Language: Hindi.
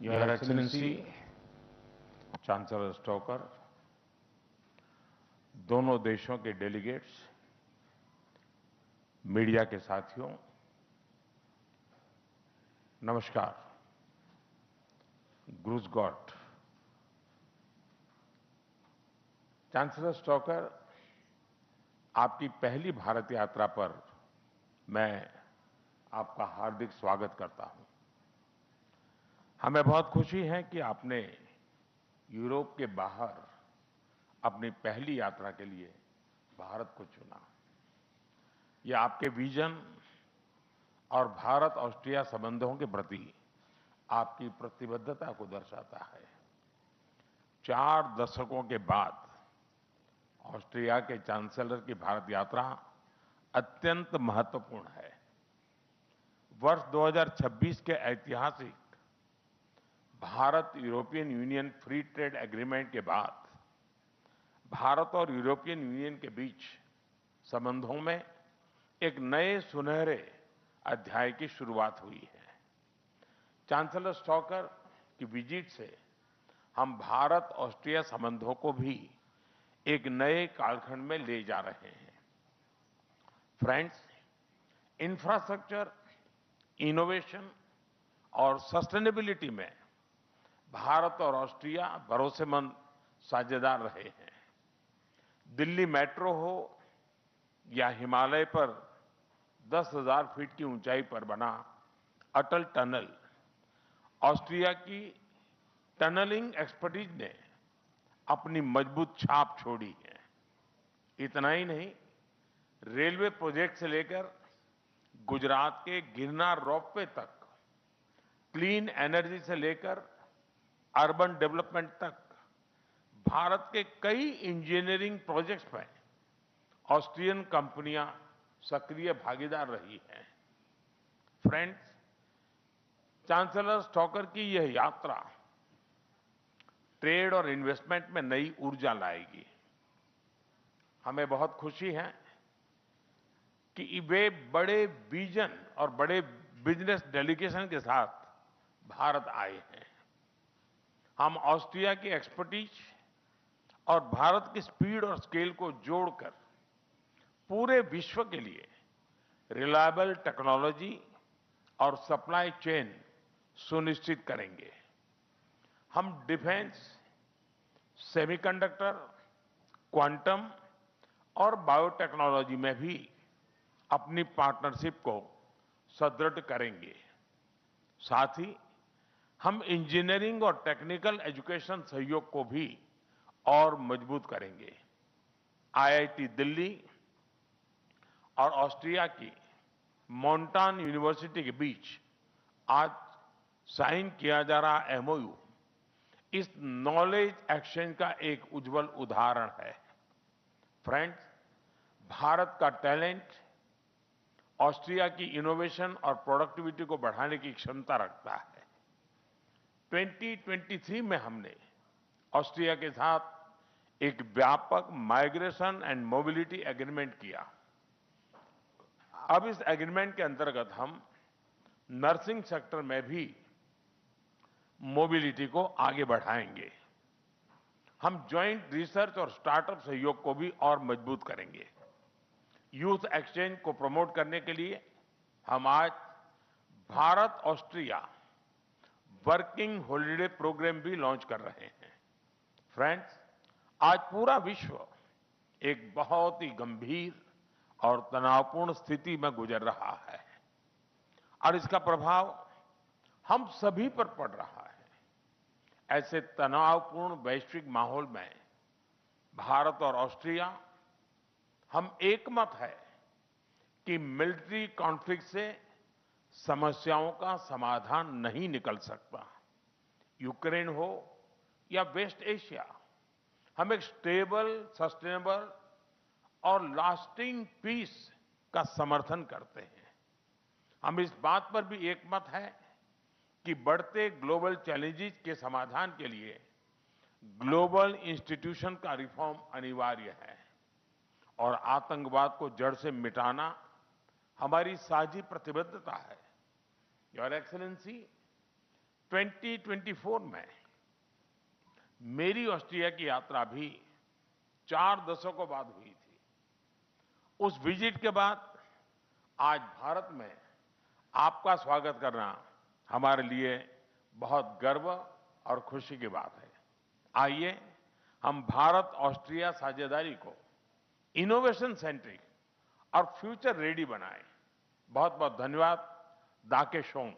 Your Excellency, चांसलर स्टोकर, दोनों देशों के डेलीगेट्स, मीडिया के साथियों, नमस्कार। Gross got. चांसलर स्टोकर, आपकी पहली भारत यात्रा पर मैं आपका हार्दिक स्वागत करता हूं। हमें बहुत खुशी है कि आपने यूरोप के बाहर अपनी पहली यात्रा के लिए भारत को चुना। यह आपके विजन और भारत ऑस्ट्रिया संबंधों के प्रति आपकी प्रतिबद्धता को दर्शाता है। 4 दशकों के बाद ऑस्ट्रिया के चांसलर की भारत यात्रा अत्यंत महत्वपूर्ण है। वर्ष 2026 के ऐतिहासिक Bharat European union free trade agreement के बाद भारत और यूरोपियन यूनियन के बीच संबंधों में एक नए सुनहरे अध्याय की शुरुआत हुई है। चांसलर स्टोकर की विजिट से हम भारत ऑस्ट्रिया संबंधों को भी एक नए कालखंड में ले जा रहे हैं। फ्रेंड्स, इंफ्रास्ट्रक्चर, इनोवेशन और सस्टेनेबिलिटी में भारत और ऑस्ट्रिया भरोसेमंद साझेदार रहे हैं। दिल्ली मेट्रो हो या हिमालय पर 10,000 फीट की ऊंचाई पर बना अटल टनल, ऑस्ट्रिया की टनलिंग एक्सपर्टीज ने अपनी मजबूत छाप छोड़ी है। इतना ही नहीं, रेलवे प्रोजेक्ट से लेकर गुजरात के गिरनार रोपवे तक, क्लीन एनर्जी से लेकर अर्बन डेवलपमेंट तक भारत के कई इंजीनियरिंग प्रोजेक्ट्स में ऑस्ट्रियन कंपनियां सक्रिय भागीदार रही हैं। फ्रेंड्स, चांसलर स्टोकर की यह यात्रा ट्रेड और इन्वेस्टमेंट में नई ऊर्जा लाएगी। हमें बहुत खुशी है कि वे बड़े विजन और बड़े बिजनेस डेलीगेशन के साथ भारत आए हैं। हम ऑस्ट्रिया की एक्सपर्टीज और भारत की स्पीड और स्केल को जोड़कर पूरे विश्व के लिए रिलायबल टेक्नोलॉजी और सप्लाई चेन सुनिश्चित करेंगे। हम डिफेंस, सेमीकंडक्टर, क्वांटम और बायोटेक्नोलॉजी में भी अपनी पार्टनरशिप को सुदृढ़ करेंगे। साथ ही हम इंजीनियरिंग और टेक्निकल एजुकेशन सहयोग को भी और मजबूत करेंगे। आईआईटी दिल्ली और ऑस्ट्रिया की मोंटान यूनिवर्सिटी के बीच आज साइन किया जा रहा एमओयू इस नॉलेज एक्सचेंज का एक उज्जवल उदाहरण है। फ्रेंड्स, भारत का टैलेंट ऑस्ट्रिया की इनोवेशन और प्रोडक्टिविटी को बढ़ाने की क्षमता रखता है। 2023 में हमने ऑस्ट्रिया के साथ एक व्यापक माइग्रेशन एंड मोबिलिटी एग्रीमेंट किया। अब इस एग्रीमेंट के अंतर्गत हम नर्सिंग सेक्टर में भी मोबिलिटी को आगे बढ़ाएंगे। हम ज्वाइंट रिसर्च और स्टार्टअप सहयोग को भी और मजबूत करेंगे। यूथ एक्सचेंज को प्रमोट करने के लिए हम आज Bharat Austria working holiday program भी लॉन्च कर रहे हैं। फ्रेंड्स, आज पूरा विश्व एक बहुत ही गंभीर और तनावपूर्ण स्थिति में गुजर रहा है और इसका प्रभाव हम सभी पर पड़ रहा है। ऐसे तनावपूर्ण वैश्विक माहौल में भारत और ऑस्ट्रिया हम एकमत है कि मिलिट्री कॉन्फ्लिक्ट से समस्याओं का समाधान नहीं निकल सकता। यूक्रेन हो या वेस्ट एशिया, हम एक स्टेबल, सस्टेनेबल और लास्टिंग पीस का समर्थन करते हैं। हम इस बात पर भी एकमत है कि बढ़ते ग्लोबल चैलेंजेस के समाधान के लिए ग्लोबल इंस्टीट्यूशन का रिफॉर्म अनिवार्य है और आतंकवाद को जड़ से मिटाना हमारी साझी प्रतिबद्धता है। योर एक्सेलेंसी, 2024 में मेरी ऑस्ट्रिया की यात्रा भी 4 दशकों बाद हुई थी। उस विजिट के बाद आज भारत में आपका स्वागत करना हमारे लिए बहुत गर्व और खुशी की बात है। आइए हम भारत ऑस्ट्रिया साझेदारी को इनोवेशन सेंट्रिक और फ्यूचर रेडी बनाएं। बहुत बहुत धन्यवाद। दाके शोंग।